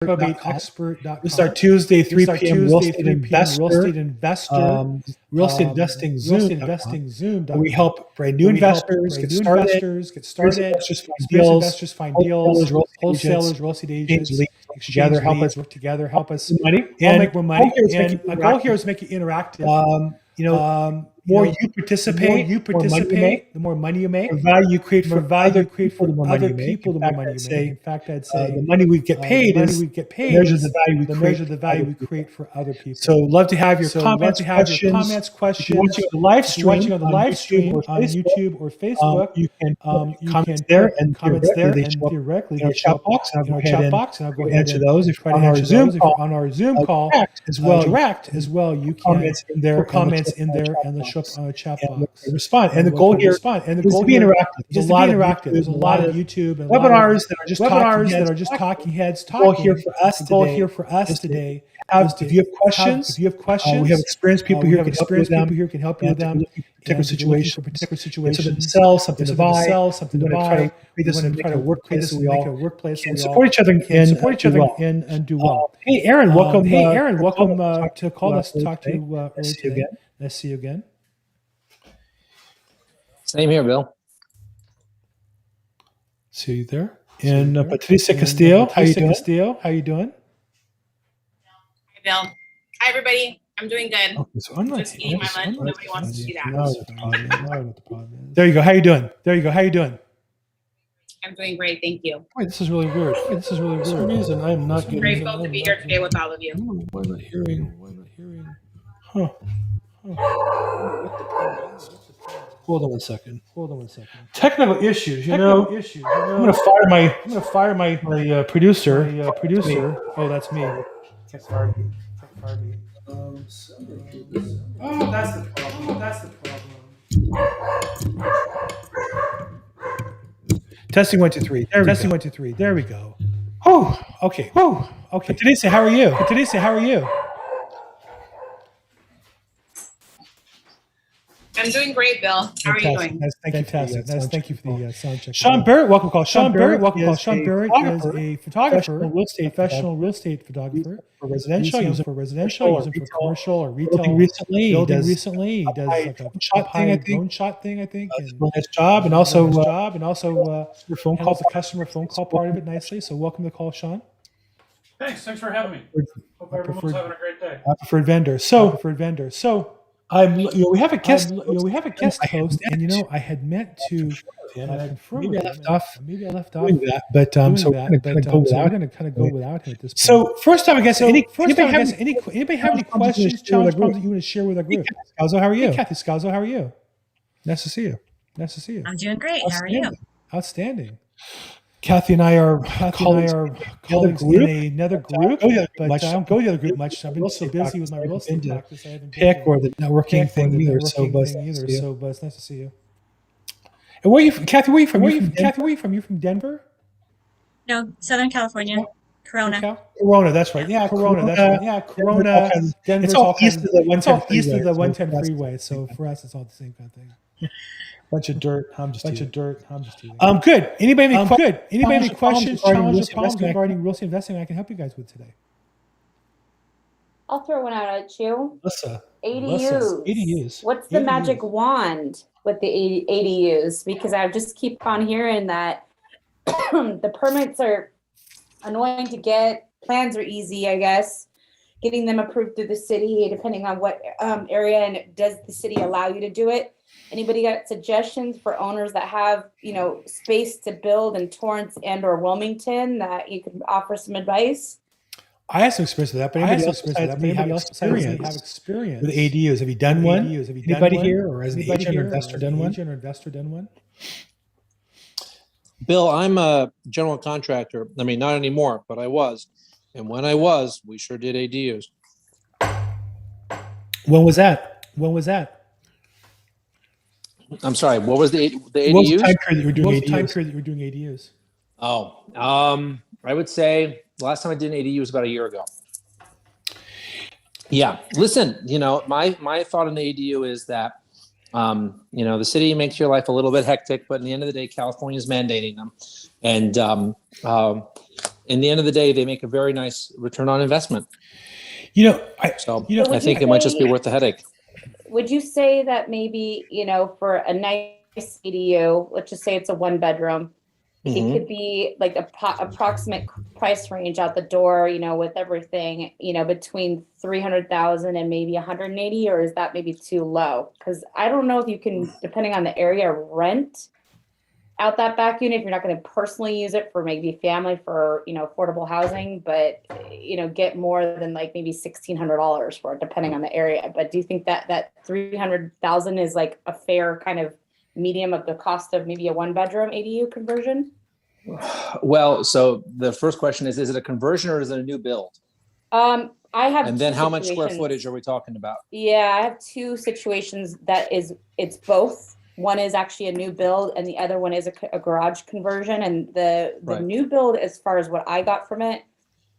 LAProbate.com. We start Tuesday, 3 p.m. Real estate investing Zoom. We help brand new investors get started. Investors find deals. Wholesalers, real estate agents, together help us money. All make more money. And my goal here is make it interactive. More you participate, the more money you make. The value you create for other people, the more money you make. In fact, I'd say the money we get paid measures the value we create for other people. So love to have your comments, questions. If you're watching on the live stream, on YouTube or Facebook, you can comment there and theoretically in our chat box, and I'll go ahead and answer those. If you're on our Zoom call, direct as well, you can comments in there and the show on the chat box. Respond. And the goal here is to be interactive. There's a lot of YouTube and webinars that are just talking heads talking. The goal here for us today. If you have questions, we have experienced people here who can help you with them. Particular situation, something to sell, something to buy, something to buy. We want to try to workplace we all can support each other and do well. Hey, Aaron, welcome. Welcome to call us to talk to you earlier today. Nice to see you again. Same here, Bill. See you there. And Patricia Castillo, how you doing? How you doing? Hi, Bill. Hi, everybody. I'm doing good. Okay, so I'm not just eating my lunch. Nobody wants to see that. There you go. How you doing? I'm doing great. Thank you. Wait, this is really weird. For some reason, I'm not getting. Grateful to be here today with all of you. Why not hearing? Huh. What the problem is? Hold on one second. Technical issues. I'm gonna fire my producer. Oh, that's me. Can't fire me. That's the problem. Testing 1 2 3. There we go. Okay. Today's how are you? I'm doing great, Bill. How are you doing? Thank you for the sound check. Sean Barrett, welcome call. Sean Barrett is a photographer, professional real estate photographer. For residential, use it for commercial or retail. Building recently, he does like a drone shot thing, I think. Nice job, and also your phone call, the customer phone call part of it nicely. So welcome to the call, Sean. Thanks for having me. Hope everyone's having a great day. Preferred vendor. So we have a guest. Host, and I had meant to confirm. Maybe I left off doing that, but we're going to kind of go without him at this point. So first time, I guess. Anybody have any questions, challenge problems that you want to share with our group? Scalzo, how are you? Kathy Scalzo, how are you? Nice to see you. I'm doing great. How are you? Outstanding. Kathy and I are colleagues in another group, but I don't go to the other group much. I've been so busy with my real estate practice. I haven't pick or the networking thing either. So but it's nice to see you. And where are you from? Kathy, where are you from? Kathy, where are you from? You're from Denver? No, Southern California. Corona. Corona, that's right. Yeah, Corona, that's right. Yeah, Corona. Denver's all east of the 110 freeway. So for us, it's all the same kind of thing. Bunch of dirt. I'm just teasing. Good. Anybody have any questions, challenges, problems regarding real estate investing I can help you guys with today? I'll throw one out at you. Alyssa. ADUs. What's the magic wand with the ADUs? Because I just keep on hearing that the permits are annoying to get. Plans are easy, I guess. Getting them approved through the city, depending on what area, and does the city allow you to do it? Anybody got suggestions for owners that have, space to build in Torrance and or Wilmington that you could offer some advice? I have some experience with that, but anybody else have experience with ADUs? Have you done one? Anybody here, or as an agent or investor done one? Bill, I'm a general contractor. I mean, not anymore, but I was. And when I was, we sure did ADUs. When was that? I'm sorry. What was the ADUs? What was the time period you were doing ADUs? I would say the last time I did an ADU was about a year ago. Yeah. Listen, my thought on the ADU is that, the city makes your life a little bit hectic, but in the end of the day, California is mandating them. And in the end of the day, they make a very nice return on investment. I think it might just be worth the headache. Would you say that maybe, for a nice ADU, let's just say it's a 1-bedroom, it could be like a approximate price range out the door, with everything, between 300,000 and maybe 180, or is that maybe too low? Because I don't know if you can, depending on the area, rent out that back unit if you're not going to personally use it for maybe family for, affordable housing, but, get more than like maybe $1,600 for it, depending on the area. But do you think that 300,000 is like a fair kind of medium of the cost of maybe a 1-bedroom ADU conversion? Well, so the first question is it a conversion or is it a new build? I have. And then how much square footage are we talking about? Yeah, I have 2 situations it's both. One is actually a new build and the other one is a garage conversion. And the Right. new build, as far as what I got from it,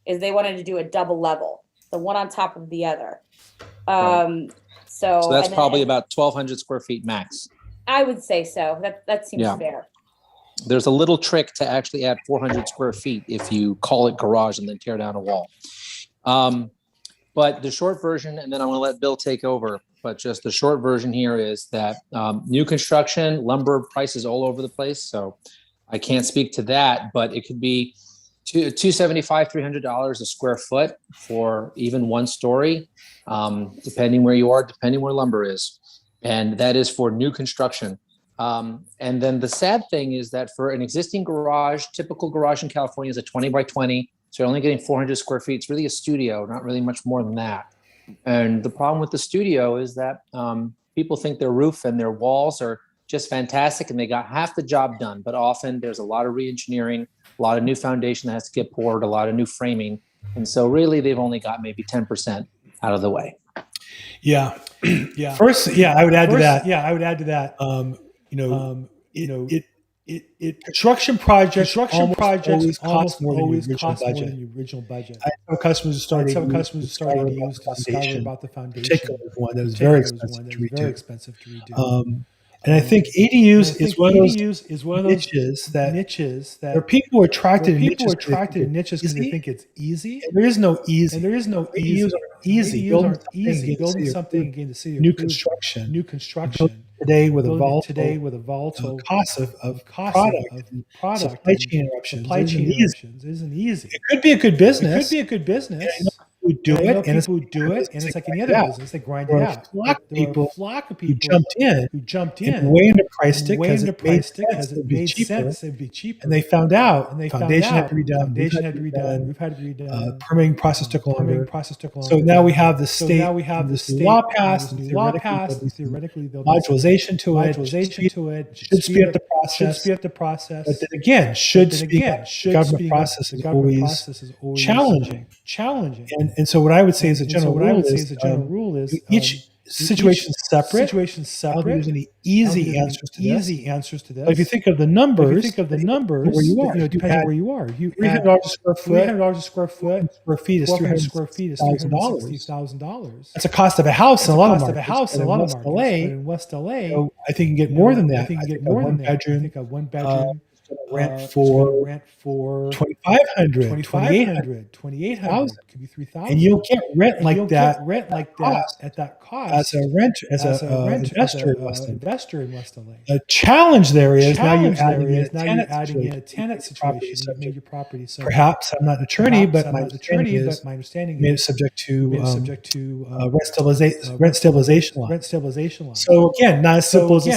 is they wanted to do a double level, the one on top of the other. Right. So that's and then- probably about 1,200 square feet max. I would say so. That seems Yeah. fair. There's a little trick to actually add 400 square feet if you call it garage and then tear down a wall. But the short version, and then I'm going to let Bill take over, but just the short version here is that new construction, lumber prices all over the place. So I can't speak to that, but it could be $275, $300 a square foot for even 1 story, depending where you are, depending where lumber is. And that is for new construction. And then the sad thing is that for an existing garage, typical garage in California is a 20 by 20. So you're only getting 400 square feet. It's really a studio, not really much more than that. And the problem with the studio is that people think their roof and their walls are just fantastic and they got half the job done. But often there's a lot of re-engineering, a lot of new foundation that has to get poured, a lot of new framing. And so really they've only got maybe 10% out of the way. Yeah. Yeah. First, I would add to that. Construction projects always cost more than the original budget. I have customers who started ADUs to discover about the foundation. Particularly one that was very expensive to redo. And I think ADUs is one of those niches that there are people who are attracted to niches because they think it's easy. And there is no easy. ADUs are easy. Building something again to see new construction. Today with a volatile cost of product, supply chain interruptions isn't easy. It could be a good business. Who do it, and it's like any other business. They grind it out. There were a flock of people who jumped in, and way underpriced it because it made sense. It'd be cheaper. And they found out foundation had to be done. Roof had to be done. Permitting process took longer. So now we have the state. Law passed. Theoretically, modularization to it should speed up the process. But then again, government process is always challenging. And so what I would say as a general rule is each situation is separate. I don't think there's any easy answers to this. But if you think of the numbers, where you are, depending on where you are. $300 a square foot. Square feet is $360,000. That's a cost of a house in a lot of markets. In West LA, so I think you can get more than that. I think a one bedroom. Rent for $2,500, $2,800, could be $3,000, and you'll get rent like that at that cost as an investor in West LA. The challenge there is now you're adding in a tenant situation. You've made your property so. Perhaps I'm not an attorney, but my understanding is subject to rent stabilization law. So again, not as simple as it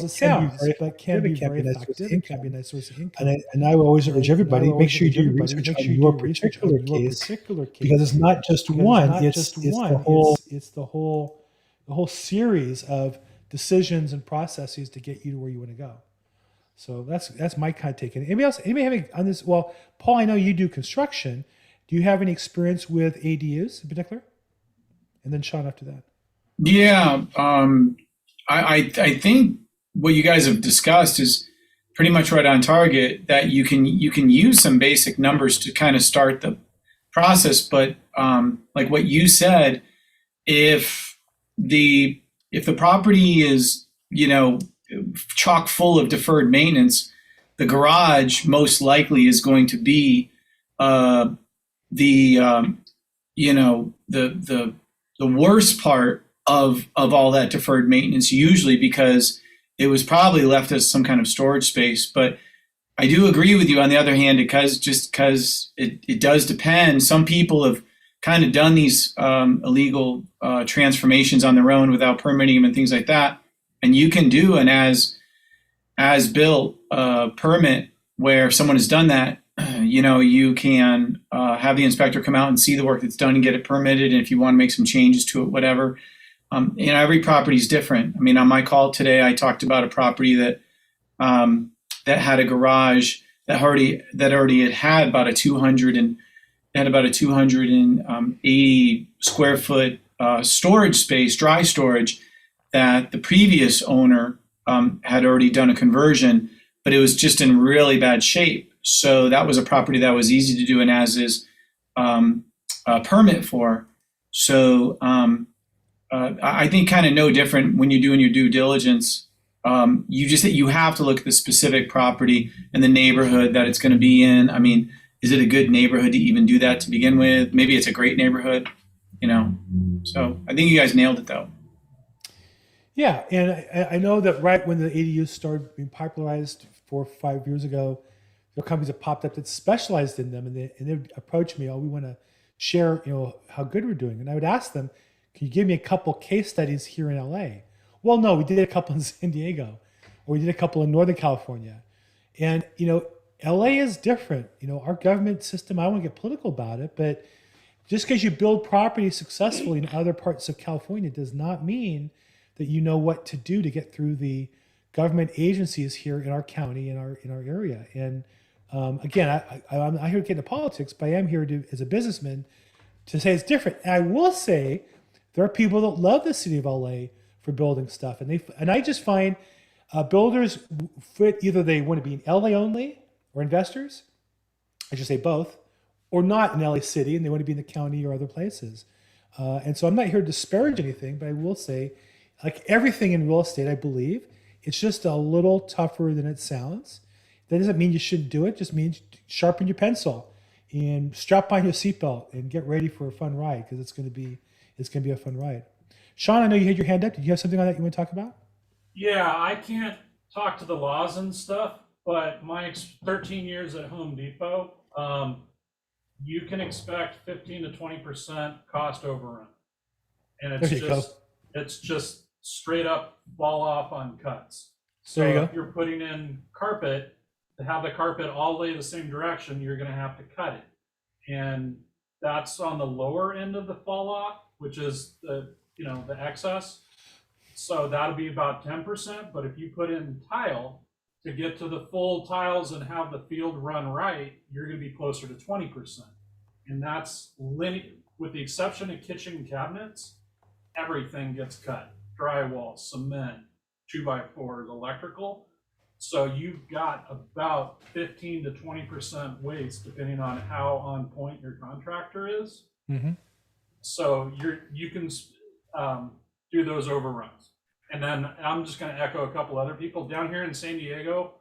sounds, but can be very effective. A nice source of income. And I will always urge everybody, make sure you do research on your particular case, because it's not just one, it's the whole series of decisions and processes to get you to where you want to go. So that's my kind of take. Anybody else? Anybody having on this? Well, Paul, I know you do construction. Do you have any experience with ADUs in particular? And then Sean after that. Yeah, I think what you guys have discussed is pretty much right on target, that you can use some basic numbers to kind of start the process. But like what you said, if the property is, chock full of deferred maintenance, the garage most likely is going to be the you know, the worst part of all that deferred maintenance, usually because it was probably left as some kind of storage space. But I do agree with you on the other hand, because it does depend. Some people have kind of done these illegal transformations on their own without permitting them and things like that. And you can do an as built permit where if someone has done that, you know, you can have the inspector come out and see the work that's done and get it permitted. And if you want to make some changes to it, whatever. You know, every property is different. I mean, on my call today, I talked about a property that that had a garage that already had about a 280 square foot storage space, dry storage, that the previous owner had already done a conversion, but it was just in really bad shape. So that was a property that was easy to do an as-is permit for. So I think kind of no different when you're doing your due diligence. You have to look at the specific property and the neighborhood that it's going to be in. I mean, is it a good neighborhood to even do that to begin with? Maybe it's a great neighborhood, you know. So I think you guys nailed it, though. Yeah, and I know that right when the ADUs started being popularized 4 or 5 years ago, there were companies that popped up that specialized in them, and they would approach me, oh, we want to share, you know, how good we're doing. And I would ask them, can you give me a couple case studies here in LA? Well, no, we did a couple in San Diego, or we did a couple in Northern California. And, you know, LA is different. You know, our government system, I don't want to get political about it, but just because you build property successfully in other parts of California does not mean that you know what to do to get through the government agencies here in our county, in our area. And again, I'm not here to get into politics, but I am here as a businessman to say it's different. And I will say there are people that love the city of LA for building stuff, and I just find builders fit, either they want to be in LA only, or investors, I should say both, or not in LA City and they want to be in the county or other places. And so I'm not here to disparage anything, but I will say, like everything in real estate, I believe it's just a little tougher than it sounds. That doesn't mean you shouldn't do it. It just means sharpen your pencil and strap on your seatbelt and get ready for a fun ride, because it's going to be a fun ride. Sean, I know you had your hand up. Did you have something on that you want to talk about? Yeah, I can't talk to the laws and stuff, but my 13 years at Home Depot, you can expect 15 to 20% cost overrun, and it's just straight up fall off on cuts. So if you're putting in carpet, to have the carpet all lay the same direction, you're going to have to cut it, and that's on the lower end of the fall off, which is the excess. So that'll be about 10%. But if you put in tile to get to the full tiles and have the field run right, you're going to be closer to 20%. And that's linear, with the exception of kitchen cabinets, everything gets cut. Drywall, cement, 2x4s, electrical. So you've got about 15 to 20% waste, depending on how on point your contractor is. Mm-hmm. So you can do those overruns. And then I'm just going to echo a couple other people down here in San Diego.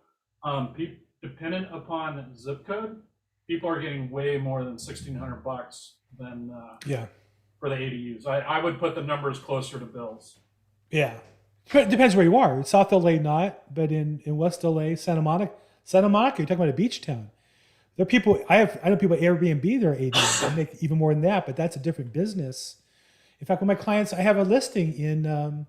Dependent upon zip code, people are getting way more than $1,600 than for the ADUs. I would put the numbers closer to Bill's. Yeah, it depends where you are. In South LA, not, but in West LA, Santa Monica, you're talking about a beach town. There are people, I know people at Airbnb, their ADUs, they make even more than that, but that's a different business. In fact, with my clients, I have a listing in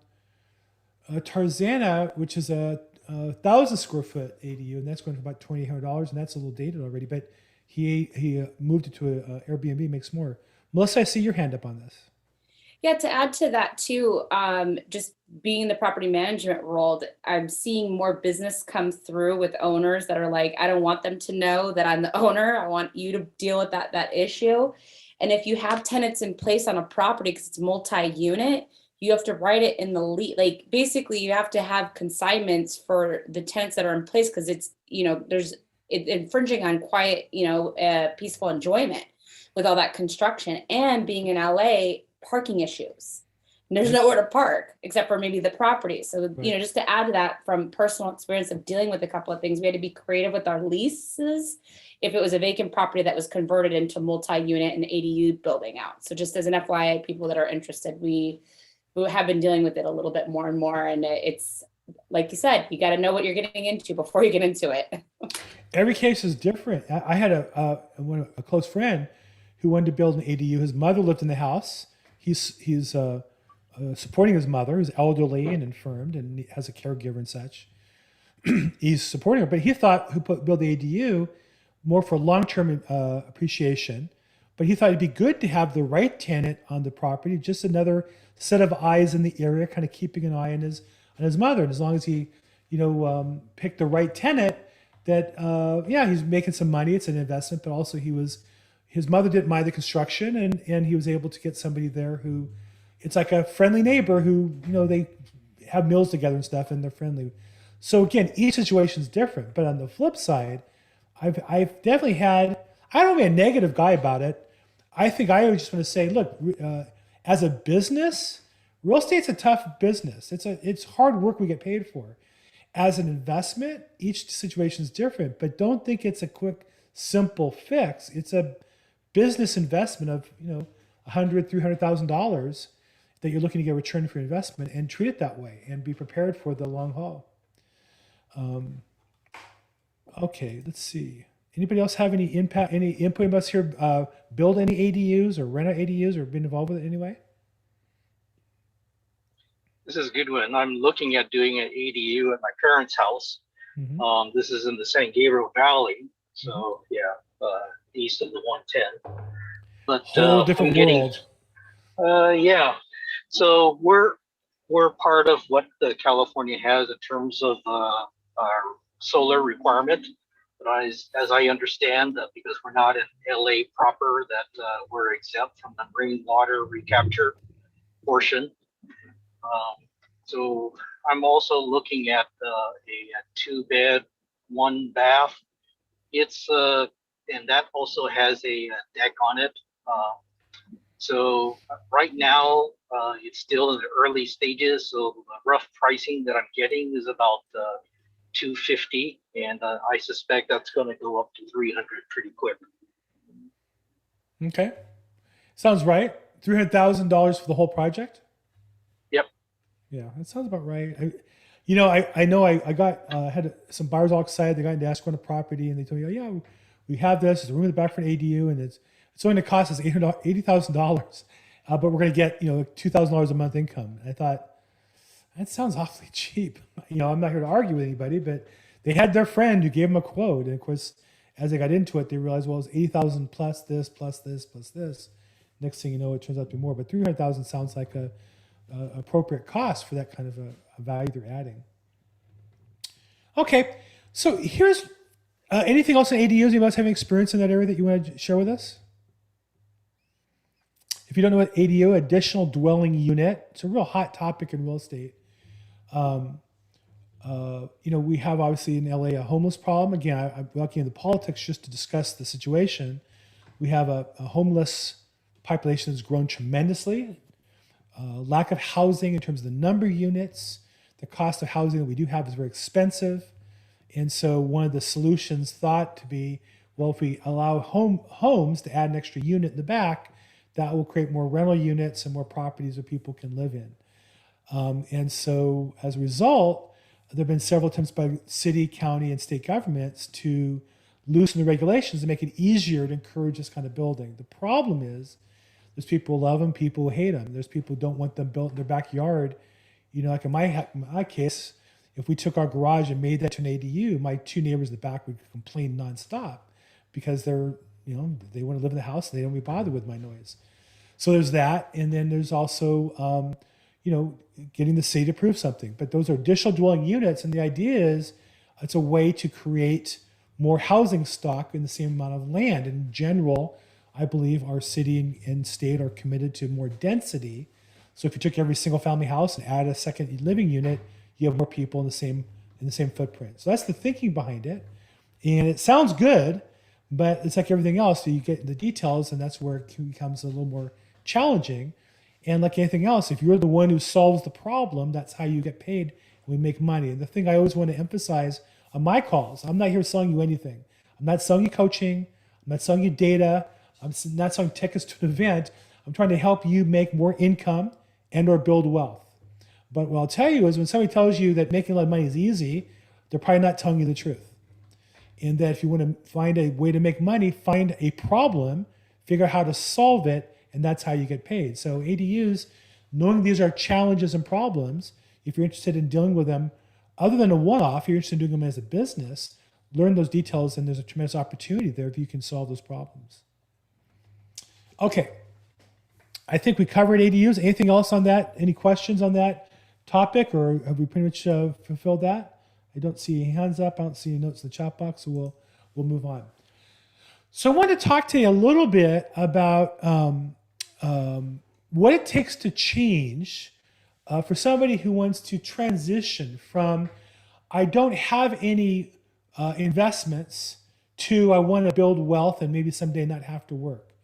Tarzana, which is a 1,000 square foot ADU, and that's going for about $2,800, and that's a little dated already. But he moved it to an Airbnb, makes more. Melissa, I see your hand up on this. Yeah, to add to that too, just being in the property management role, I'm seeing more business come through with owners that are like, I don't want them to know that I'm the owner. I want you to deal with that issue. And if you have tenants in place on a property, because it's multi-unit, you have to write it in the lease. Like basically you have to have consignments for the tenants that are in place, because it's, it's infringing on quiet, peaceful enjoyment with all that construction, and being in LA, parking issues. there's nowhere to park except for maybe the property. So, just to add to that from personal experience of dealing with a couple of things, we had to be creative with our leases if it was a vacant property that was converted into multi-unit and ADU building out. So just as an FYI, people that are interested, we have been dealing with it a little bit more and more. And it's, like you said, you got to know what you're getting into before you get into it. Every case is different. I had a close friend who wanted to build an ADU. His mother lived in the house. He's supporting his mother, who's elderly and infirmed and has a caregiver and such. He's supporting her, but he thought build the ADU more for long-term appreciation. But he thought it'd be good to have the right tenant on the property, just another set of eyes in the area, kind of keeping an eye on his mother. And as long as he, picked the right tenant, that he's making some money. It's an investment, but also his mother didn't mind the construction, and he was able to get somebody there who, it's like a friendly neighbor who, they have meals together and stuff, and they're friendly. So again, each situation is different. But on the flip side, I've definitely had, I don't want to be a negative guy about it. I think I just want to say, look, as a business, real estate's a tough business. It's hard work we get paid for. As an investment, each situation is different, but don't think it's a quick, simple fix. It's a business investment of, $100,000, $300,000 that you're looking to get a return for your investment, and treat it that way and be prepared for the long haul. Okay, let's see. Anybody else have any input about us here? Build any ADUs or rent out ADUs or been involved with it anyway? This is Goodwin. I'm looking at doing an ADU at my parents' house. Mm-hmm. This is in the San Gabriel Valley, so east of the 110. But whole different world. So we're part of what California has in terms of our solar requirement. But as I understand, because we're not in LA proper, that we're exempt from the rainwater recapture portion. So I'm also looking at a 2-bed, 1-bath. It's and that also has a deck on it. So right now it's still in the early stages. So the rough pricing that I'm getting is about $250, and I suspect that's going to go up to $300 pretty quick. Okay, sounds right. $300,000 for the whole project. Yep. Yeah, that sounds about right. I know I got had some buyers all excited. They got into escrow on the property, and they told me, "Oh yeah, we have this. There's a room in the back for an ADU, and it's only going to cost us $80,000, but we're going to get $2,000 a month income." And I thought, that sounds awfully cheap. I'm not here to argue with anybody, but they had their friend who gave them a quote, and of course, as they got into it, they realized, well, it's $80,000 plus this, plus this, plus this. Next thing you know, it turns out to be more. But $300,000 sounds like a appropriate cost for that kind of a value they're adding. Okay, so here's anything else in ADUs? Anybody else having experience in that area that you want to share with us? If you don't know what ADU, additional dwelling unit, it's a real hot topic in real estate. We have obviously in LA a homeless problem. Again, I'm looking into politics just to discuss the situation. We have a homeless population that's grown tremendously. Lack of housing in terms of the number of units. The cost of housing that we do have is very expensive. And so one of the solutions thought to be, well, if we allow homes to add an extra unit in the back, that will create more rental units and more properties that people can live in. And so as a result, there have been several attempts by city, county, and state governments to loosen the regulations to make it easier to encourage this kind of building. The problem is there's people who love them, people who hate them. There's people who don't want them built in their backyard. Like in my case, if we took our garage and made that to an ADU, my 2 neighbors in the back would complain nonstop because they want to live in the house and they don't be bothered with my noise. So there's that. And then there's also, getting the city to approve something. But those are additional dwelling units. And the idea is it's a way to create more housing stock in the same amount of land. In general, I believe our city and state are committed to more density. So if you took every single family house and added a second living unit, you have more people in the same footprint. So that's the thinking behind it. And it sounds good, but it's like everything else. So you get the details, and that's where it becomes a little more challenging. And like anything else, if you're the one who solves the problem, that's how you get paid. We make money. And the thing I always want to emphasize on my calls, I'm not here selling you anything. I'm not selling you coaching. I'm not selling you data. I'm not selling tickets to an event. I'm trying to help you make more income and or build wealth. But what I'll tell you is when somebody tells you that making a lot of money is easy, they're probably not telling you the truth. And that if you want to find a way to make money, find a problem, figure out how to solve it, and that's how you get paid. So ADUs, knowing these are challenges and problems, if you're interested in dealing with them, other than a one-off, if you're interested in doing them as a business, learn those details, and there's a tremendous opportunity there if you can solve those problems. Okay, I think we covered ADUs. Anything else on that? Any questions on that topic, or have we pretty much fulfilled that? I don't see any hands up. I don't see any notes in the chat box, so we'll move on. So I want to talk to you a little bit about what it takes to change for somebody who wants to transition from I don't have any investments to I want to build wealth and maybe someday not have to work,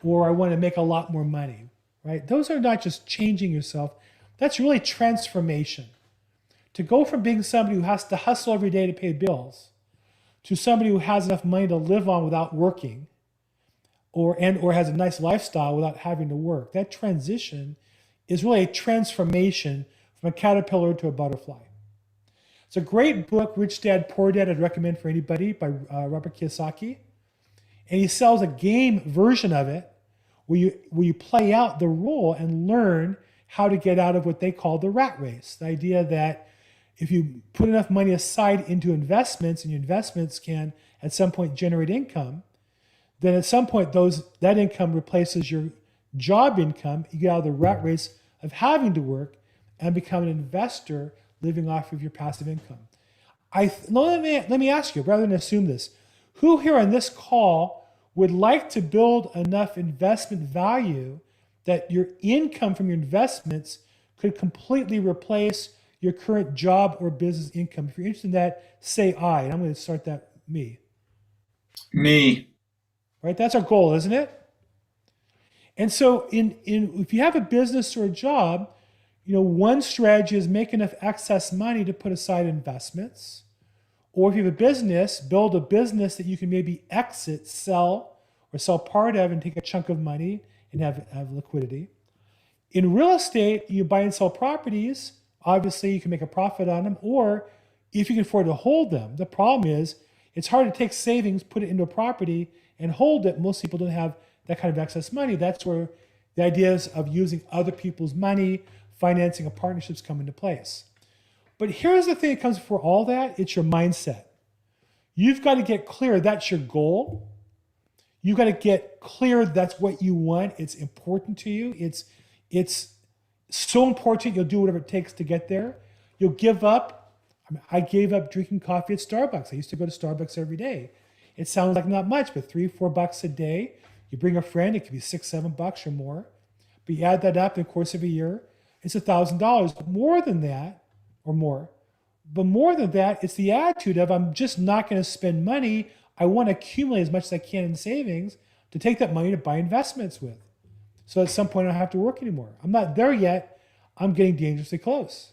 or I want to make a lot more money, right? Those are not just changing yourself. That's really transformation. To go from being somebody who has to hustle every day to pay bills to somebody who has enough money to live on without working, or has a nice lifestyle without having to work. That transition is really a transformation from a caterpillar to a butterfly. It's a great book, Rich Dad, Poor Dad, I'd recommend for anybody, by Robert Kiyosaki. And he sells a game version of it where you play out the role and learn how to get out of what they call the rat race. The idea that if you put enough money aside into investments, and your investments can at some point generate income, then at some point that income replaces your job income. You get out of the rat race of having to work and become an investor living off of your passive income. Let me ask you, rather than assume this, who here on this call would like to build enough investment value that your income from your investments could completely replace your current job or business income? If you're interested in that, say aye. And I'm going to start that me. Me. Right? That's our goal, isn't it? And so if you have a business or a job, one strategy is make enough excess money to put aside investments. Or if you have a business, build a business that you can maybe exit, sell part of and take a chunk of money and have liquidity. In real estate, you buy and sell properties. Obviously, you can make a profit on them, or if you can afford to hold them. The problem is it's hard to take savings, put it into a property, and hold it. Most people don't have that kind of excess money. That's where the ideas of using other people's money, financing of partnerships come into place. But here's the thing that comes before all that. It's your mindset. You've got to get clear that's your goal. You've got to get clear that's what you want. It's important to you. It's so important you'll do whatever it takes to get there. You'll give up. I gave up drinking coffee at Starbucks. I used to go to Starbucks every day. It sounds like not much, but $3-4 a day. You bring a friend, it could be $6-7 or more. But you add that up in the course of a year, it's $1,000. More than that, or more. But more than that, it's the attitude of I'm just not going to spend money. I want to accumulate as much as I can in savings to take that money to buy investments with. So at some point, I don't have to work anymore. I'm not there yet. I'm getting dangerously close.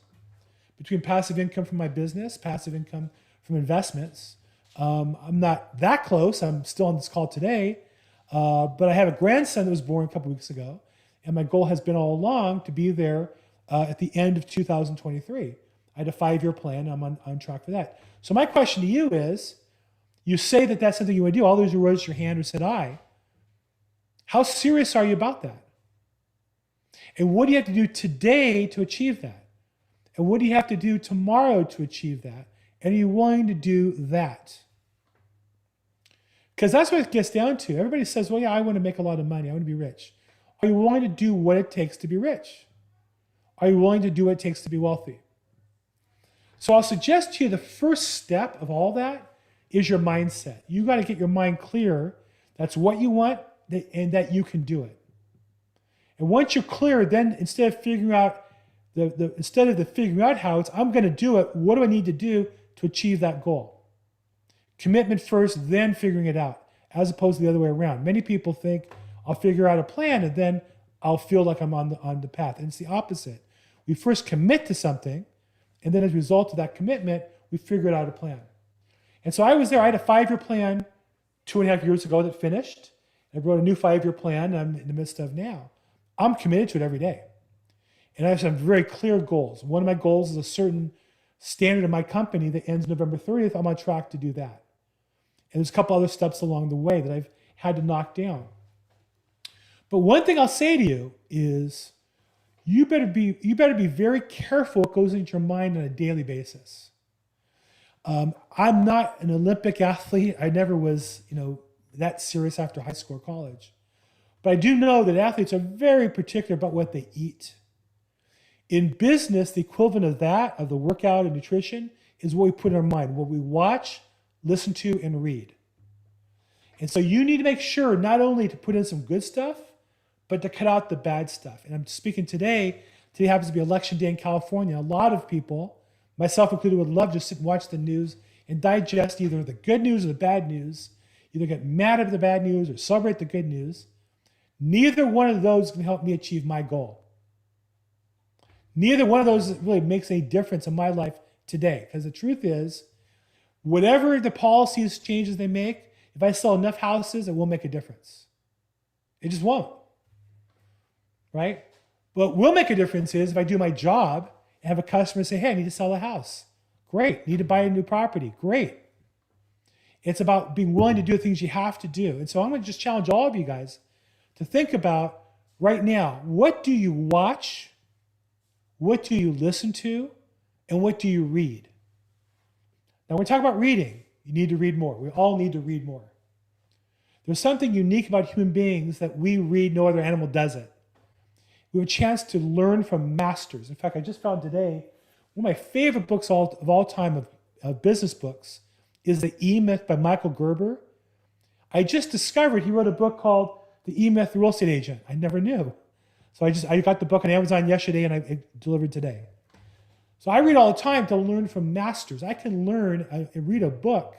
Between passive income from my business, passive income from investments, I'm not that close. I'm still on this call today. But I have a grandson that was born a couple weeks ago. And my goal has been all along to be there at the end of 2023. I had a 5-year plan. I'm on track for that. So my question to you is, you say that that's something you want to do. All those who raised your hand or said aye. How serious are you about that? And what do you have to do today to achieve that? And what do you have to do tomorrow to achieve that? And are you willing to do that? Because that's what it gets down to. Everybody says, well, yeah, I want to make a lot of money. I want to be rich. Are you willing to do what it takes to be rich? Are you willing to do what it takes to be wealthy? So I'll suggest to you the first step of all that is your mindset. You got to get your mind clear. That's what you want and that you can do it. And once you're clear, then instead of figuring out figuring out how I'm going to do it, what do I need to do to achieve that goal? Commitment first, then figuring it out, as opposed to the other way around. Many people think I'll figure out a plan and then I'll feel like I'm on the path. And it's the opposite. We first commit to something, and then as a result of that commitment, we figure out a plan. And so I was there. I had a 5-year plan 2.5 years ago that finished. I wrote a new 5-year plan I'm in the midst of now. I'm committed to it every day. And I have some very clear goals. One of my goals is a certain standard in my company that ends November 30th. I'm on track to do that. And there's a couple other steps along the way that I've had to knock down. But one thing I'll say to you is you better be very careful what goes into your mind on a daily basis. I'm not an Olympic athlete. I never was, that serious after high school or college. But I do know that athletes are very particular about what they eat. In business, the equivalent of that, of the workout and nutrition, is what we put in our mind, what we watch, listen to, and read. And so you need to make sure not only to put in some good stuff, but to cut out the bad stuff. And I'm speaking today happens to be election day in California. A lot of people, myself included, would love to sit and watch the news and digest either the good news or the bad news, either get mad at the bad news or celebrate the good news. Neither one of those can help me achieve my goal. Neither one of those really makes any difference in my life today. Because the truth is, whatever the policies changes they make, if I sell enough houses, it will make a difference. It just won't. Right? What will make a difference is if I do my job and have a customer say, hey, I need to sell a house. Great. Need to buy a new property. Great. It's about being willing to do the things you have to do. And so I'm going to just challenge all of you guys to think about right now, what do you watch? What do you listen to? And what do you read? Now, when we talk about reading, you need to read more. We all need to read more. There's something unique about human beings that we read, no other animal does it. We have a chance to learn from masters. In fact, I just found today, one of my favorite books of all time of business books is The E-Myth by Michael Gerber. I just discovered he wrote a book called The E-Myth, the Real Estate Agent. I never knew. So I got the book on Amazon yesterday and I delivered today. So I read all the time to learn from masters. I can learn and read a book.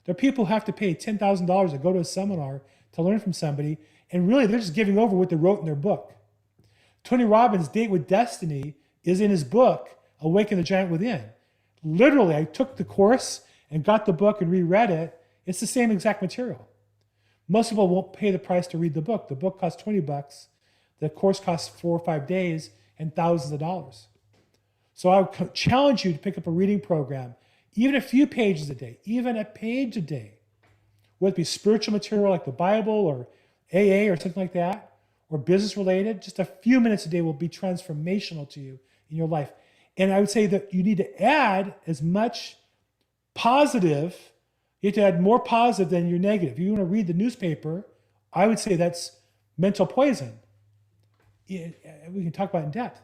There are people who have to pay $10,000 to go to a seminar to learn from somebody, and really they're just giving over what they wrote in their book. Tony Robbins' Date with Destiny is in his book, Awaken the Giant Within. Literally, I took the course and got the book and reread it. It's the same exact material. Most people won't pay the price to read the book. The book costs $20. The course costs 4 or 5 days and thousands of dollars. So I would challenge you to pick up a reading program, even a few pages a day, even a page a day, whether it be spiritual material like the Bible or AA or something like that, or business related. Just a few minutes a day will be transformational to you in your life. And I would say that you need to add as much positive, you have to add more positive than your negative. If you want to read the newspaper, I would say that's mental poison. We can talk about it in depth.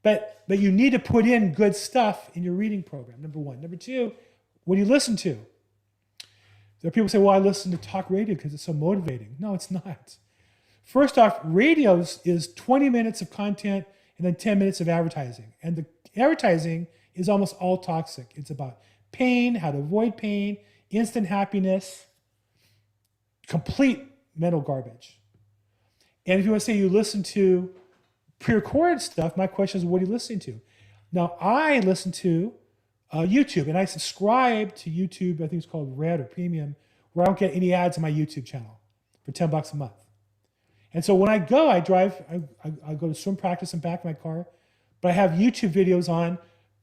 But you need to put in good stuff in your reading program, number one. Number two, what do you listen to? There are people who say, well, I listen to talk radio because it's so motivating. No, it's not. First off, radio is 20 minutes of content and then 10 minutes of advertising. And the advertising is almost all toxic. It's about pain, how to avoid pain, instant happiness, complete mental garbage. And if you want to say you listen to pre-recorded stuff, my question is, what are you listening to? Now, I listen to YouTube, and I subscribe to YouTube, I think it's called Red or Premium, where I don't get any ads on my YouTube channel for $10 a month. And so when I go, I go to swim practice and back in my car, but I have YouTube videos on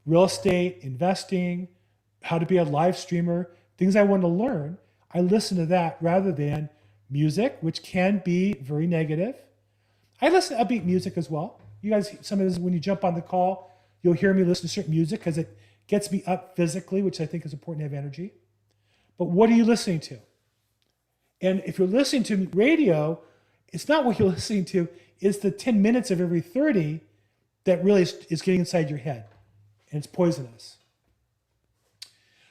real estate, investing, how to be a live streamer, things I want to learn. I listen to that rather than music, which can be very negative. I listen to upbeat music as well. You guys, some of this, when you jump on the call, you'll hear me listen to certain music because it gets me up physically, which I think is important to have energy. But what are you listening to? And if you're listening to radio, it's not what you're listening to, it's the 10 minutes of every 30 that really is getting inside your head, and it's poisonous.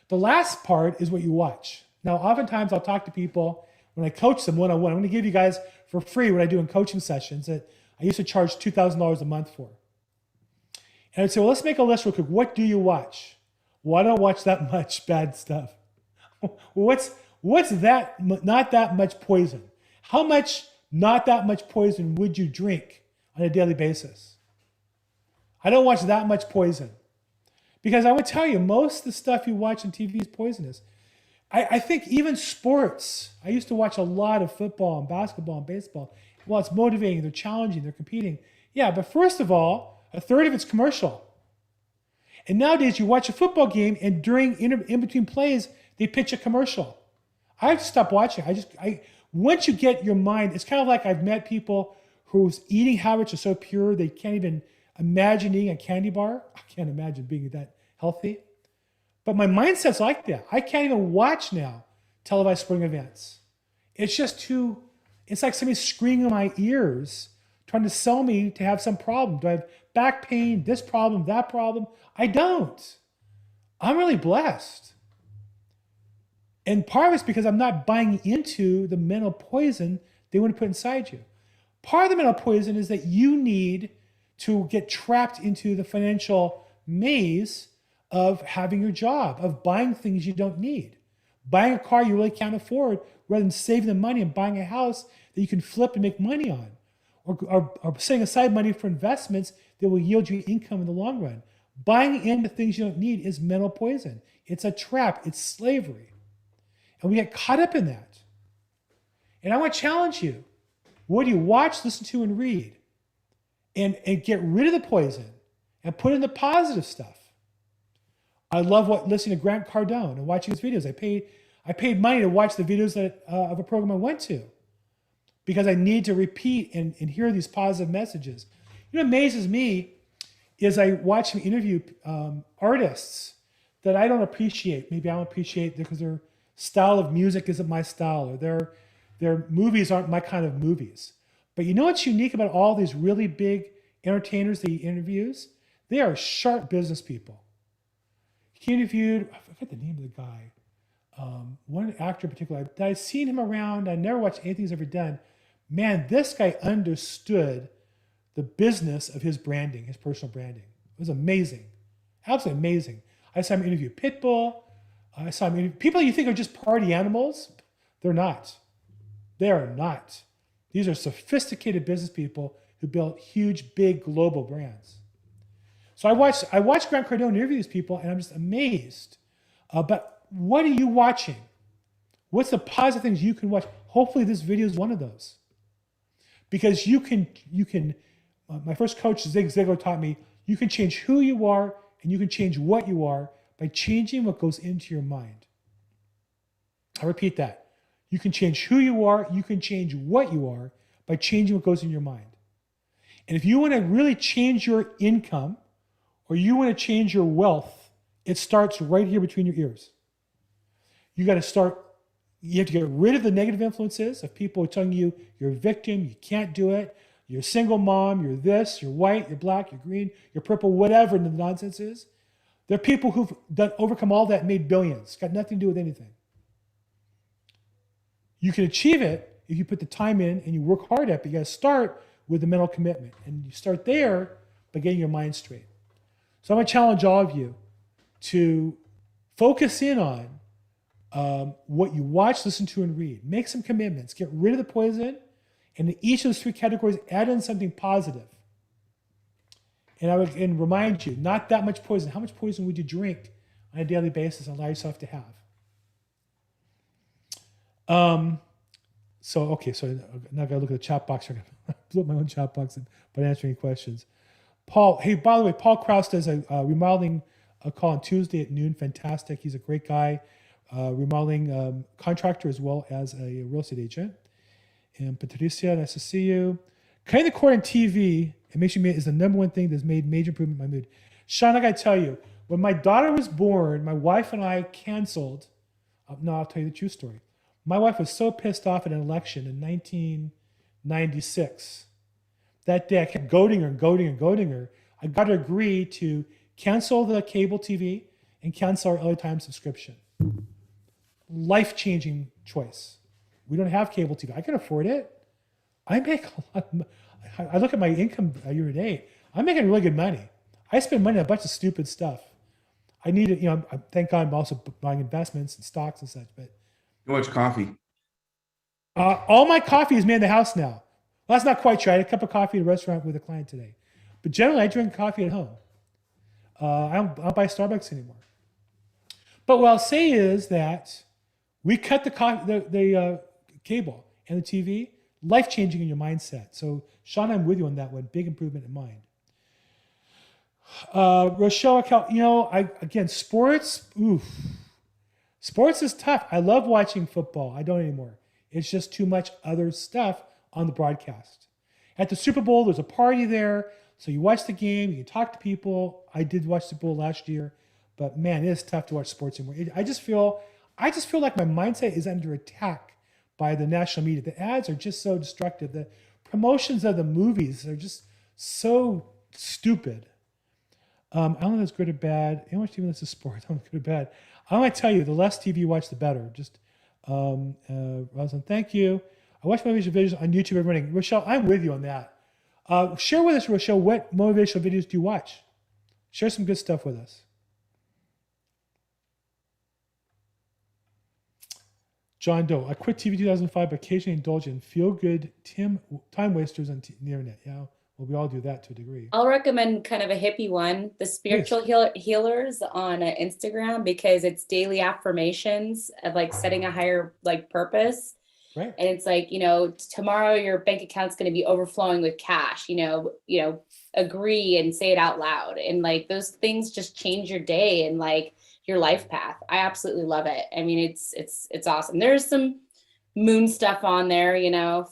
The last part is what you watch. Now, oftentimes I'll talk to people when I coach them one-on-one. I'm going to give you guys for free what I do in coaching sessions that I used to charge $2,000 a month for. And I'd say, well, let's make a list real quick. What do you watch? Well, I don't watch that much bad stuff. What's that? Not that much poison. How much not that much poison would you drink on a daily basis. I don't watch that much poison. Because I would tell you, most of the stuff you watch on TV is poisonous. I think even sports, I used to watch a lot of football and basketball and baseball. Well, it's motivating, they're challenging, they're competing. Yeah, but first of all, a third of it's commercial. And nowadays you watch a football game and in between plays, they pitch a commercial. I have to stop watching. Once you get your mind, it's kind of like I've met people whose eating habits are so pure, they can't even imagine eating a candy bar. I can't imagine being that healthy. But my mindset's like that. I can't even watch now televised sporting events. It's just too, it's like somebody screaming in my ears, trying to sell me to have some problem. Do I have back pain, this problem, that problem? I don't. I'm really blessed. And part of it's because I'm not buying into the mental poison they want to put inside you. Part of the mental poison is that you need to get trapped into the financial maze of having your job, of buying things you don't need, buying a car you really can't afford, rather than saving the money and buying a house that you can flip and make money on, or setting aside money for investments that will yield you income in the long run. Buying into things you don't need is mental poison. It's a trap. It's slavery. And we get caught up in that. And I want to challenge you. What do you watch, listen to, and read? And get rid of the poison and put in the positive stuff. I love listening to Grant Cardone and watching his videos. I paid money to watch the videos of a program I went to because I need to repeat and hear these positive messages. You know what amazes me is I watch him interview artists that I don't appreciate. Maybe I don't appreciate because their style of music isn't my style, or their movies aren't my kind of movies. But you know what's unique about all these really big entertainers that he interviews? They are sharp business people. He interviewed, I forget the name of the guy, one actor in particular. I've seen him around. I never watched anything he's ever done. Man, this guy understood the business of his branding, his personal branding. It was amazing. Absolutely amazing. I saw him interview Pitbull. I saw him interview people you think are just party animals. They're not. They are not. These are sophisticated business people who built huge, big global brands. So I watched Grant Cardone interview these people, and I'm just amazed. But what are you watching? What's the positive things you can watch? Hopefully this video is one of those. Because you can, my first coach, Zig Ziglar, taught me, you can change who you are and you can change what you are by changing what goes into your mind. I repeat that. You can change who you are, you can change what you are by changing what goes in your mind. And if you want to really change your income or you want to change your wealth, it starts right here between your ears. You have to get rid of the negative influences of people telling you you're a victim, you can't do it, you're a single mom, you're this, you're white, you're black, you're green, you're purple, whatever the nonsense is. There are people who've overcome all that and made billions. It's got nothing to do with anything. You can achieve it if you put the time in and you work hard at it, but you got to start with the mental commitment. And you start there by getting your mind straight. So I'm going to challenge all of you to focus in on what you watch, listen to, and read. Make some commitments. Get rid of the poison. And in each of those three categories, add in something positive. And I would remind you, not that much poison. How much poison would you drink on a daily basis and allow yourself to have? So now I got to look at the chat box. I'm going to blow up my own chat box by answering questions. Paul, hey, by the way, Paul Krause does a remodeling call on Tuesday at noon. Fantastic. He's a great guy. Remodeling contractor as well as a real estate agent. And Patricia, nice to see you. Cutting the cord on TV, it makes you is the number one thing that's made major improvement in my mood. Sean, I got to tell you, when my daughter was born, my wife and I canceled. No, I'll tell you the true story. My wife was so pissed off at an election in 1996. That day, I kept goading her. I got her to agree to cancel the cable TV and cancel our LA Times subscription. Life-changing choice. We don't have cable TV. I can afford it. I make a lot of money. I look at my income year to date. I'm making really good money. I spend money on a bunch of stupid stuff. I need it, thank God I'm also buying investments and stocks and such. But too much coffee. All my coffee is made in the house now. Well, that's not quite true. I had a cup of coffee at a restaurant with a client today. But generally, I drink coffee at home. I don't buy Starbucks anymore. But what I'll say is that we cut the cable and the TV, life changing in your mindset. So, Sean, I'm with you on that one. Big improvement in mind. Rochelle, again, sports. Oof. Sports is tough. I love watching football. I don't anymore. It's just too much other stuff on the broadcast. At the Super Bowl, there's a party there. So you watch the game, you can talk to people. I did watch the Super Bowl last year, but man, it is tough to watch sports anymore. I just feel like my mindset is under attack by the national media. The ads are just so destructive. The promotions of the movies are just so stupid. I don't know if it's good or bad. How much TV this is sports? I don't know if it's good or bad. I want to tell you, the less TV you watch, the better. Just, Rosalind, thank you. I watch motivational videos on YouTube every morning. Rochelle, I'm with you on that. Share with us, Rochelle, what motivational videos do you watch? Share some good stuff with us. John Doe, I quit TV 2005, but occasionally indulge in feel-good time wasters on the internet. Yeah, well, we all do that to a degree. I'll recommend kind of a hippie one, the spiritual healers on Instagram, because it's daily affirmations of like setting a higher like purpose. Right. And it's like, tomorrow your bank account's going to be overflowing with cash, agree and say it out loud. And like those things just change your day and like your life path. I absolutely love it. I mean, it's awesome. There's some moon stuff on there,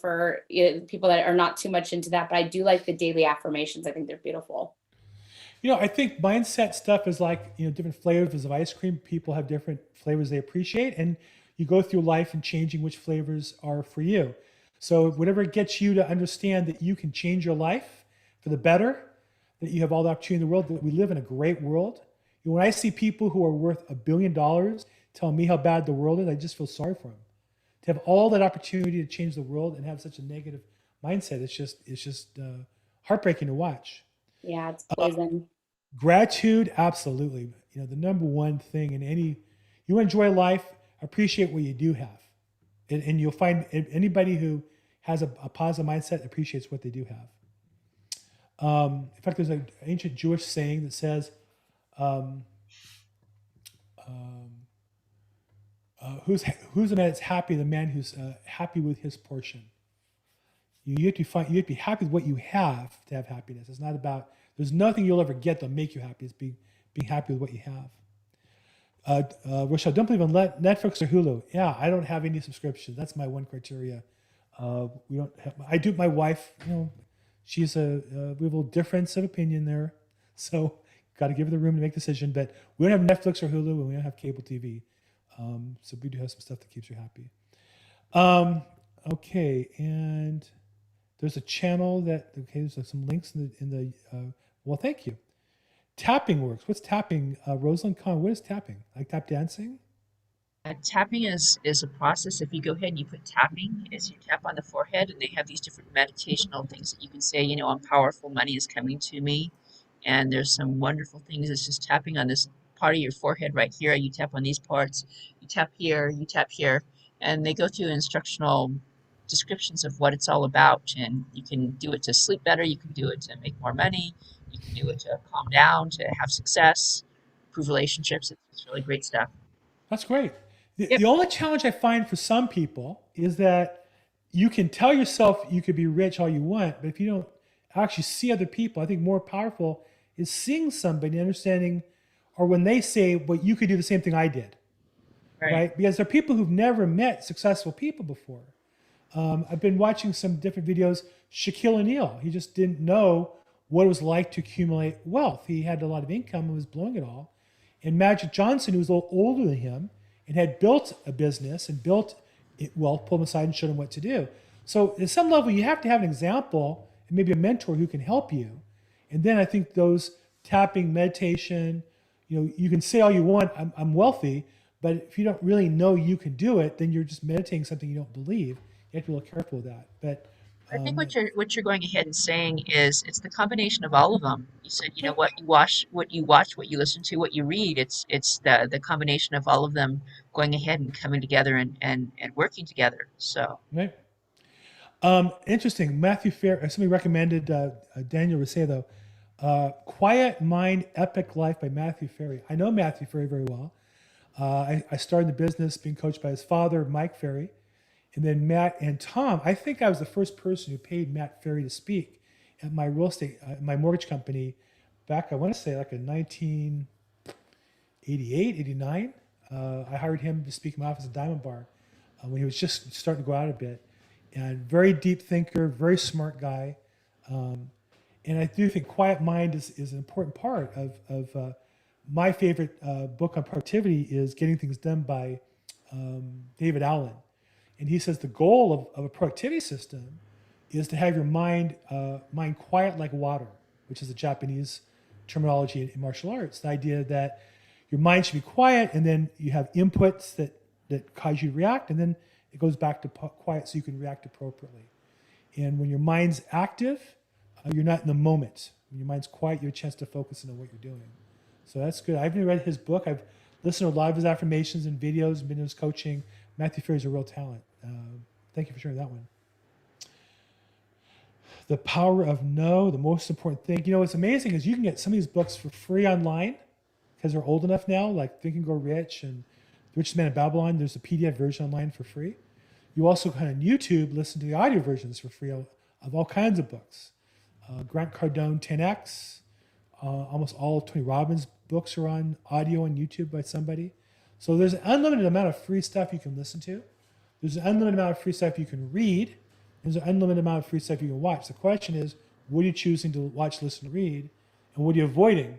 for people that are not too much into that, but I do like the daily affirmations. I think they're beautiful. I think mindset stuff is like, different flavors of ice cream. People have different flavors they appreciate, and you go through life and changing which flavors are for you. So whatever gets you to understand that you can change your life for the better, that you have all the opportunity in the world, that we live in a great world. When I see people who are worth $1 billion tell me how bad the world is, I just feel sorry for them. To have all that opportunity to change the world and have such a negative mindset, it's just heartbreaking to watch. Yeah, it's poison. Gratitude, absolutely. The number one thing you enjoy life, appreciate what you do have. And you'll find anybody who has a positive mindset appreciates what they do have. In fact, there's an ancient Jewish saying that says, who's the man that's happy? The man who's happy with his portion. You have to be happy with what you have to have happiness. It's not about, there's nothing you'll ever get that'll make you happy. It's being happy with what you have. Rochelle, don't believe on Netflix or Hulu. Yeah, I don't have any subscriptions. That's my one criteria. We don't have. I do. My wife, she's we have a little difference of opinion there, so got to give her the room to make a decision. But we don't have Netflix or Hulu, and we don't have cable TV. So we do have some stuff that keeps you happy. Okay, and there's a channel that there's some links in the. Well, thank you. Tapping works. What's tapping? Rosalind Kahn, what is tapping? Like tap dancing? Tapping is a process. If you go ahead and you put tapping, as you tap on the forehead, and they have these different meditational things that you can say, I'm powerful, money is coming to me. And there's some wonderful things. It's just tapping on this part of your forehead right here. You tap on these parts, you tap here, and they go through instructional descriptions of what it's all about. And you can do it to sleep better. You can do it to make more money. You can do it to calm down, to have success, improve relationships. It's really great stuff. That's great. The only challenge I find for some people is that you can tell yourself you could be rich all you want, but if you don't actually see other people, I think more powerful is seeing somebody, understanding, or when they say, well, you could do the same thing I did, right? Because there are people who've never met successful people before. I've been watching some different videos. Shaquille O'Neal, he just didn't know what it was like to accumulate wealth. He had a lot of income and was blowing it all. And Magic Johnson, who was a little older than him and had built a business and built wealth, pulled him aside and showed him what to do. So at some level, you have to have an example and maybe a mentor who can help you. And then I think those tapping, meditation, you can say all you want, I'm wealthy, but if you don't really know you can do it, then you're just meditating something you don't believe. You have to be a little careful with that. But I think what you're going ahead and saying is it's the combination of all of them. You said, what you watch, what you listen to, what you read. It's the combination of all of them going ahead and coming together and working together. So right. Interesting. Matthew Ferry, somebody recommended Daniel Ricedo, Quiet Mind, Epic Life by Matthew Ferry. I know Matthew Ferry very well. I started in the business being coached by his father, Mike Ferry. And then Matt and Tom, I think I was the first person who paid Matt Ferry to speak at my real estate, my mortgage company back, I want to say like in 1988, 89. I hired him to speak in my office at Diamond Bar when he was just starting to go out a bit. And very deep thinker, very smart guy. And I do think Quiet Mind is an important part of my favorite book on productivity is Getting Things Done by David Allen. And he says the goal of a productivity system is to have your mind quiet like water, which is a Japanese terminology in martial arts. The idea that your mind should be quiet, and then you have inputs that cause you to react, and then it goes back to quiet so you can react appropriately. And when your mind's active, you're not in the moment. When your mind's quiet, you have a chance to focus on what you're doing. So that's good. I've read his book. I've listened to a lot of his affirmations and videos and been in his coaching. Matthew Ferry is a real talent. Thank you for sharing that one. The Power of No, the most important thing. You know, what's amazing is you can get some of these books for free online because they're old enough now, like Think and Grow Rich and The Richest Man in Babylon. There's a PDF version online for free. You also can on YouTube listen to the audio versions for free of all kinds of books. Grant Cardone 10X, almost all of Tony Robbins' books are on audio on YouTube by somebody. So there's an unlimited amount of free stuff you can listen to. There's an unlimited amount of free stuff you can read. There's an unlimited amount of free stuff you can watch. The question is, what are you choosing to watch, listen, read? And what are you avoiding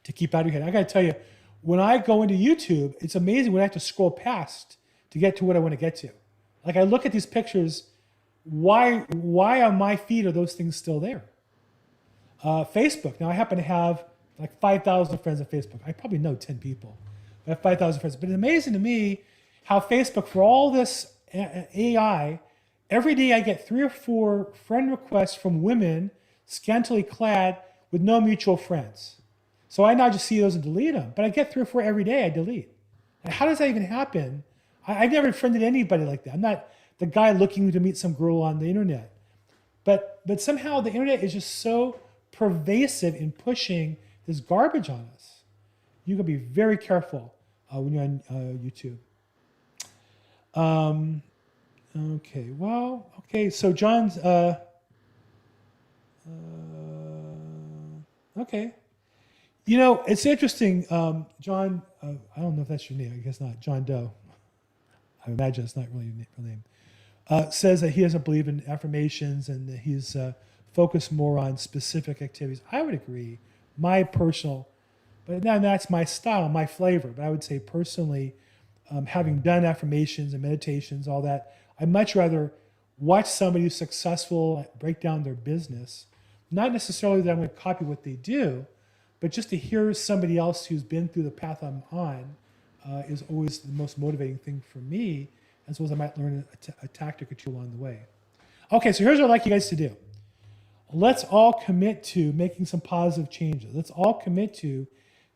to keep out of your head? I got to tell you, when I go into YouTube, it's amazing when I have to scroll past to get to what I want to get to. Like I look at these pictures, why on my feed are those things still there? Facebook. Now I happen to have like 5,000 friends on Facebook. I probably know 10 people. I have 5,000 friends. But it's amazing to me how Facebook, for all this AI, every day I get 3 or 4 friend requests from women scantily clad with no mutual friends. So I now just see those and delete them. But I get 3 or 4 every day I delete. And how does that even happen? I've never friended anybody like that. I'm not the guy looking to meet some girl on the internet. But somehow the internet is just so pervasive in pushing this garbage on us. You can be very careful when you're on YouTube. Okay, so John's, okay. You know, it's interesting, John, I don't know if that's your name, I guess not, John Doe. I imagine it's not really your real name. Says that he doesn't believe in affirmations and that he's focused more on specific activities. I would agree, but now that's my style, my flavor. But I would say personally, having done affirmations and meditations, all that, I'd much rather watch somebody who's successful break down their business. Not necessarily that I'm going to copy what they do, but just to hear somebody else who's been through the path I'm on is always the most motivating thing for me, as well as I might learn a tactic or two along the way. Okay, so here's what I'd like you guys to do. Let's all commit to making some positive changes. Let's all commit to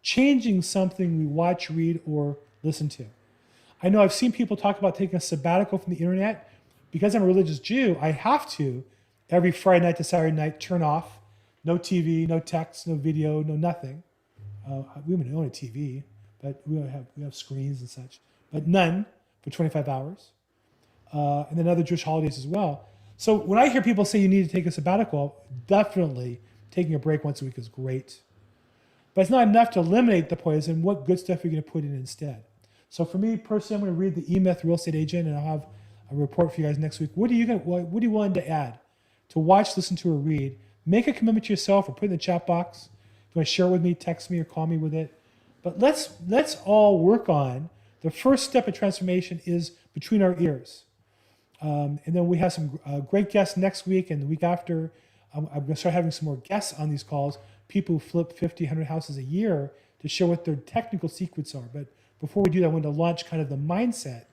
changing something we watch, read, or listen to. I know I've seen people talk about taking a sabbatical from the internet. Because I'm a religious Jew, I have to, every Friday night to Saturday night, turn off. No TV, no text, no video, no nothing. We don't own a TV, but we have screens and such. But none for 25 hours. And then other Jewish holidays as well. So when I hear people say you need to take a sabbatical, definitely taking a break once a week is great. But it's not enough to eliminate the poison. What good stuff are you going to put in instead? So for me personally, I'm going to read the E-Myth Real Estate Agent, and I'll have a report for you guys next week. What are you willing to add? To watch, listen to, or read? Make a commitment to yourself or put it in the chat box. If you want to share it with me, text me or call me with it. But let's all work on the first step of transformation is between our ears. And then we have some great guests next week and the week after. I'm going to start having some more guests on these calls, people who flip 50, 100 houses a year to share what their technical secrets are. But before we do that, I want to launch kind of the mindset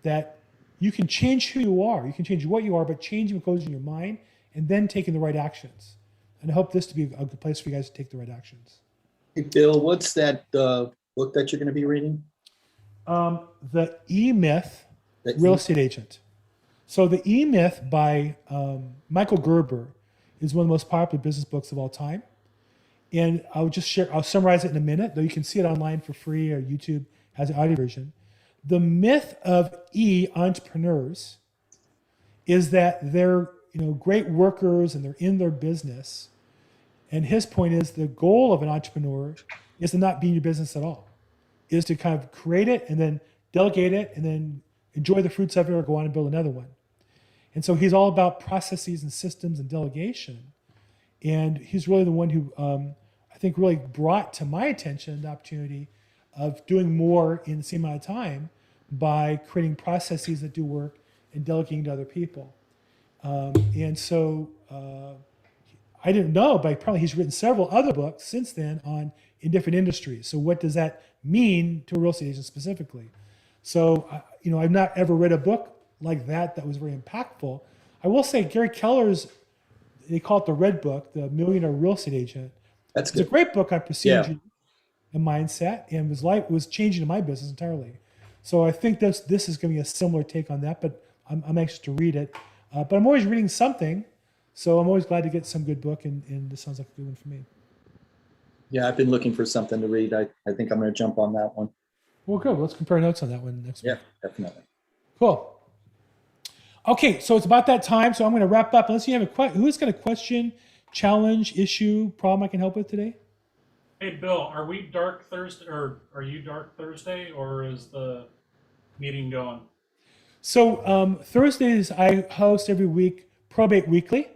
that you can change who you are. You can change what you are, but changing what goes in your mind and then taking the right actions. And I hope this to be a good place for you guys to take the right actions. Hey, Bill, what's that book that you're going to be reading? The E-Myth Real Estate Agent. So the E-Myth by Michael Gerber is one of the most popular business books of all time. And I'll summarize it in a minute, though you can see it online for free, or YouTube has an audio version. The myth of entrepreneurs is that they're great workers and they're in their business. And his point is the goal of an entrepreneur is to not be in your business at all, is to kind of create it and then delegate it and then enjoy the fruits of it or go on and build another one. And so he's all about processes and systems and delegation. And he's really the one who I think really brought to my attention the opportunity of doing more in the same amount of time by creating processes that do work and delegating to other people. And so I didn't know, but apparently he's written several other books since then in different industries. So what does that mean to a real estate agent specifically? So, I've not ever read a book like that was very impactful. I will say Gary Keller's, they call it the Red Book, the Millionaire Real Estate Agent. That's It's a good. great book on procedure and mindset, and was changing my business entirely. So I think this is going to be a similar take on that, but I'm anxious to read it. But I'm always reading something, so I'm always glad to get some good book, and this sounds like a good one for me. Yeah, I've been looking for something to read. I think I'm going to jump on that one. Well, good. Let's compare notes on that one next week. Yeah, definitely. Cool. Okay, so it's about that time, so I'm going to wrap up. Unless you have who's got a question, challenge, issue, problem I can help with today? Hey, Bill, are we dark Thursday, or are you dark Thursday, or is the meeting going? So Thursdays I host every week Probate Weekly,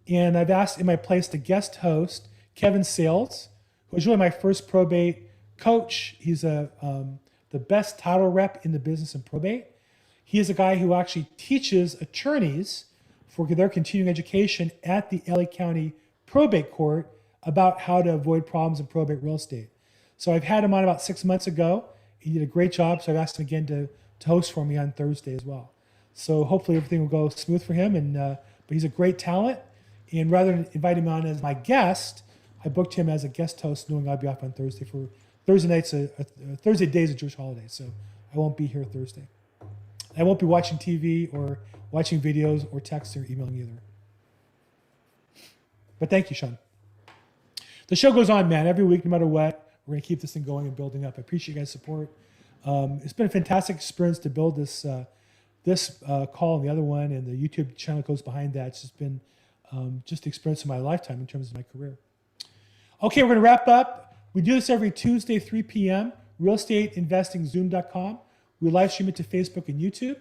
and I've asked in my place to guest host Kevin Sales, who is really my first probate coach. He's the best title rep in the business in probate. He is a guy who actually teaches attorneys for their continuing education at the LA County Probate Court about how to avoid problems in probate real estate. So I've had him on about 6 months ago. He did a great job, so I've asked him again to host for me on Thursday as well. So hopefully everything will go smooth for him. But he's a great talent. And rather than invite him on as my guest, I booked him as a guest host, knowing I'd be off on Thursday for Thursday nights. Thursday days a Jewish holiday, so I won't be here Thursday. I won't be watching TV or watching videos or texting or emailing either. But thank you, Sean. The show goes on, man. Every week, no matter what, we're going to keep this thing going and building up. I appreciate you guys' support. It's been a fantastic experience to build this call and the other one, and the YouTube channel goes behind that. It's just been just the experience of my lifetime in terms of my career. Okay, we're going to wrap up. We do this every Tuesday, 3 p.m., realestateinvestingzoom.com. We live stream it to Facebook and YouTube.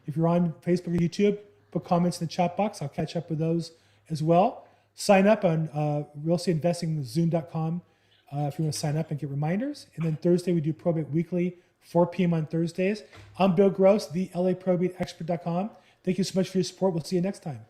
If you're on Facebook or YouTube, put comments in the chat box. I'll catch up with those as well. Sign up on realestateinvestingzoom.com if you want to sign up and get reminders. And then Thursday, we do Probate Weekly, 4 p.m. on Thursdays. I'm Bill Gross, the LAProbate expert.com. Thank you so much for your support. We'll see you next time.